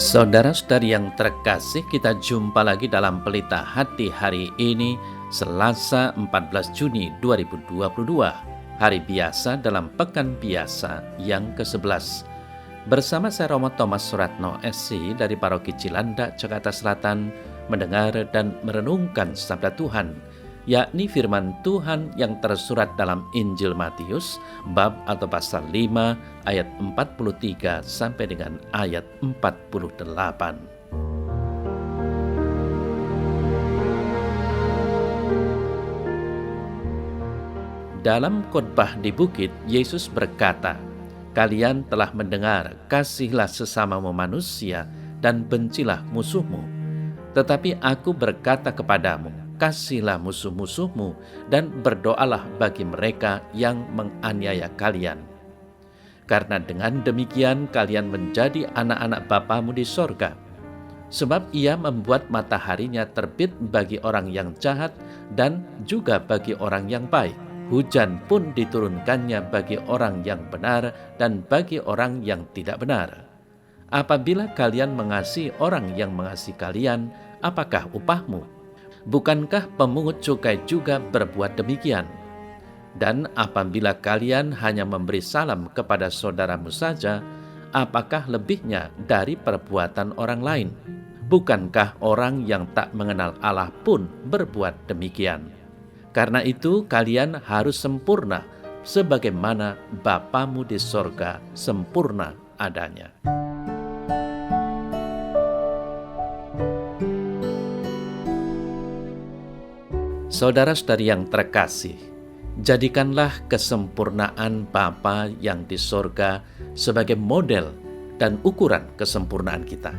Saudara-saudari yang terkasih, kita jumpa lagi dalam Pelita Hati hari ini, Selasa 14 Juni 2022, hari biasa dalam Pekan Biasa yang ke-11. Bersama saya Romo Thomas Suratno SC dari Paroki Cilandak, Jakarta Selatan, mendengar dan merenungkan Sabda Tuhan, yakni firman Tuhan yang tersurat dalam Injil Matius, bab atau pasal 5, ayat 43 sampai dengan ayat 48. Dalam khotbah di bukit, Yesus berkata, "Kalian telah mendengar, kasihilah sesamamu manusia dan bencilah musuhmu. Tetapi aku berkata kepadamu, kasihilah musuh-musuhmu dan berdoalah bagi mereka yang menganiaya kalian. Karena dengan demikian kalian menjadi anak-anak Bapamu di sorga. Sebab ia membuat mataharinya terbit bagi orang yang jahat dan juga bagi orang yang baik. Hujan pun diturunkannya bagi orang yang benar dan bagi orang yang tidak benar. Apabila kalian mengasihi orang yang mengasihi kalian, apakah upahmu? Bukankah pemungut cukai juga berbuat demikian? Dan apabila kalian hanya memberi salam kepada saudaramu saja, apakah lebihnya dari perbuatan orang lain? Bukankah orang yang tak mengenal Allah pun berbuat demikian? Karena itu kalian harus sempurna, sebagaimana Bapamu di sorga sempurna adanya." Saudara-saudari yang terkasih, jadikanlah kesempurnaan Bapa yang di sorga sebagai model dan ukuran kesempurnaan kita.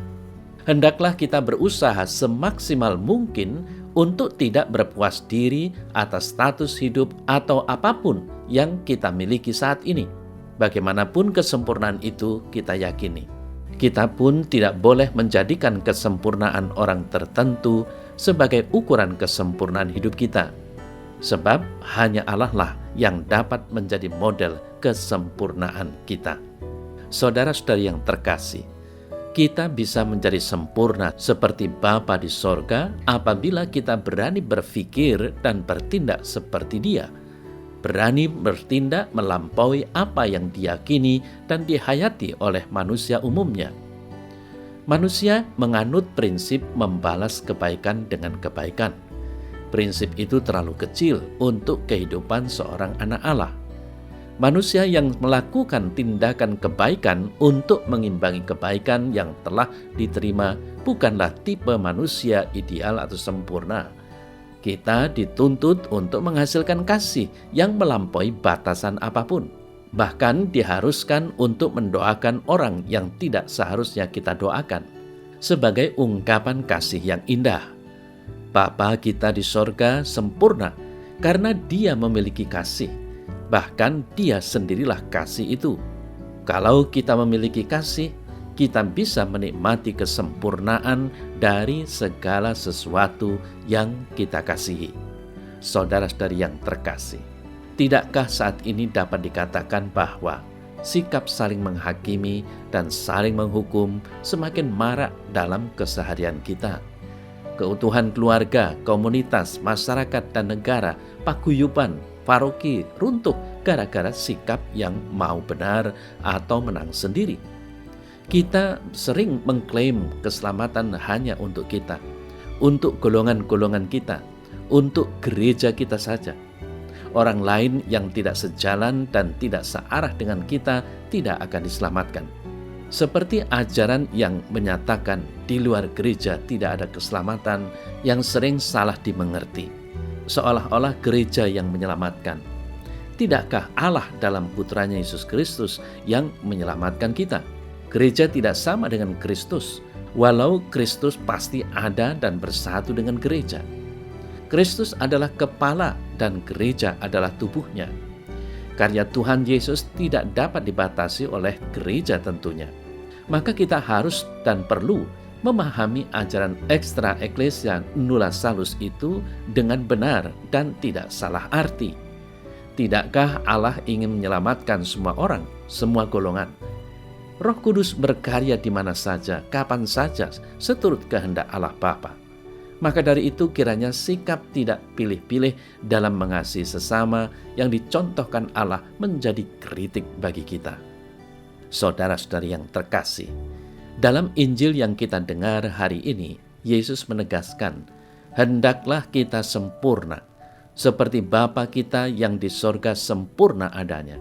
Hendaklah kita berusaha semaksimal mungkin untuk tidak berpuas diri atas status hidup atau apapun yang kita miliki saat ini. Bagaimanapun kesempurnaan itu kita yakini. Kita pun tidak boleh menjadikan kesempurnaan orang tertentu sebagai ukuran kesempurnaan hidup kita. Sebab hanya Allah lah yang dapat menjadi model kesempurnaan kita. Saudara-saudari yang terkasih, kita bisa menjadi sempurna seperti Bapa di sorga apabila kita berani berpikir dan bertindak seperti Dia. Berani bertindak melampaui apa yang diyakini dan dihayati oleh manusia umumnya. Manusia menganut prinsip membalas kebaikan dengan kebaikan. Prinsip itu terlalu kecil untuk kehidupan seorang anak Allah. Manusia yang melakukan tindakan kebaikan untuk mengimbangi kebaikan yang telah diterima bukanlah tipe manusia ideal atau sempurna. Kita dituntut untuk menghasilkan kasih yang melampaui batasan apapun. Bahkan diharuskan untuk mendoakan orang yang tidak seharusnya kita doakan, sebagai ungkapan kasih yang indah. Bapa kita di sorga sempurna karena Dia memiliki kasih. Bahkan Dia sendirilah kasih itu. Kalau kita memiliki kasih, kita bisa menikmati kesempurnaan dari segala sesuatu yang kita kasihi. Saudara-saudari yang terkasih, tidakkah saat ini dapat dikatakan bahwa sikap saling menghakimi dan saling menghukum semakin marak dalam keseharian kita? Keutuhan keluarga, komunitas, masyarakat, dan negara, paguyuban, paroki runtuh gara-gara sikap yang mau benar atau menang sendiri. Kita sering mengklaim keselamatan hanya untuk kita, untuk golongan-golongan kita, untuk gereja kita saja. Orang lain yang tidak sejalan dan tidak searah dengan kita tidak akan diselamatkan. Seperti ajaran yang menyatakan di luar gereja tidak ada keselamatan yang sering salah dimengerti, seolah-olah gereja yang menyelamatkan. Tidakkah Allah dalam putranya Yesus Kristus yang menyelamatkan kita? Gereja tidak sama dengan Kristus, walau Kristus pasti ada dan bersatu dengan gereja. Kristus adalah kepala dan gereja adalah tubuhnya. Karya Tuhan Yesus tidak dapat dibatasi oleh gereja tentunya. Maka kita harus dan perlu memahami ajaran ekstra eklesia nulla salus itu dengan benar dan tidak salah arti. Tidakkah Allah ingin menyelamatkan semua orang, semua golongan? Roh Kudus berkarya di mana saja, kapan saja, seturut kehendak Allah Bapa. Maka dari itu kiranya sikap tidak pilih-pilih dalam mengasihi sesama yang dicontohkan Allah menjadi kritik bagi kita. Saudara-saudari yang terkasih, dalam Injil yang kita dengar hari ini, Yesus menegaskan, hendaklah kita sempurna, seperti Bapa kita yang di sorga sempurna adanya.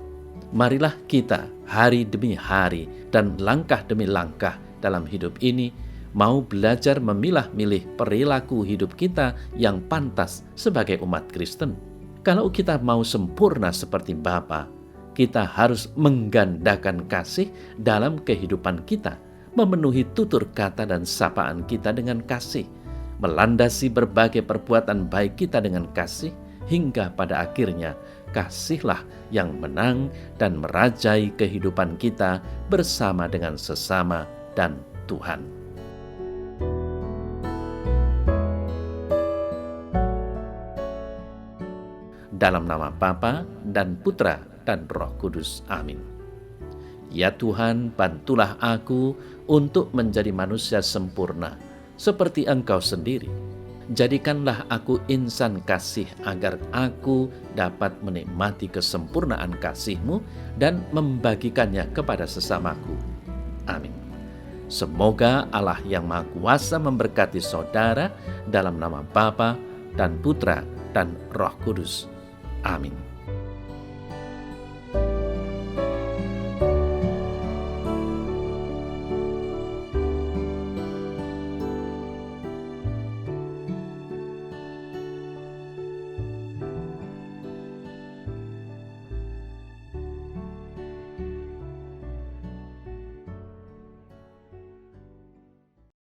Marilah kita hari demi hari dan langkah demi langkah dalam hidup ini mau belajar memilah-milih perilaku hidup kita yang pantas sebagai umat Kristen. Kalau kita mau sempurna seperti Bapa, kita harus menggandakan kasih dalam kehidupan kita, memenuhi tutur kata dan sapaan kita dengan kasih, melandasi berbagai perbuatan baik kita dengan kasih, hingga pada akhirnya kasihlah yang menang dan merajai kehidupan kita bersama dengan sesama dan Tuhan. Dalam nama Bapa dan Putra dan Roh Kudus. Amin. Ya Tuhan, bantulah aku untuk menjadi manusia sempurna, seperti Engkau sendiri. Jadikanlah aku insan kasih agar aku dapat menikmati kesempurnaan kasih-Mu dan membagikannya kepada sesamaku. Amin. Semoga Allah yang Maha Kuasa memberkati saudara dalam nama Bapa dan Putra dan Roh Kudus. Amin.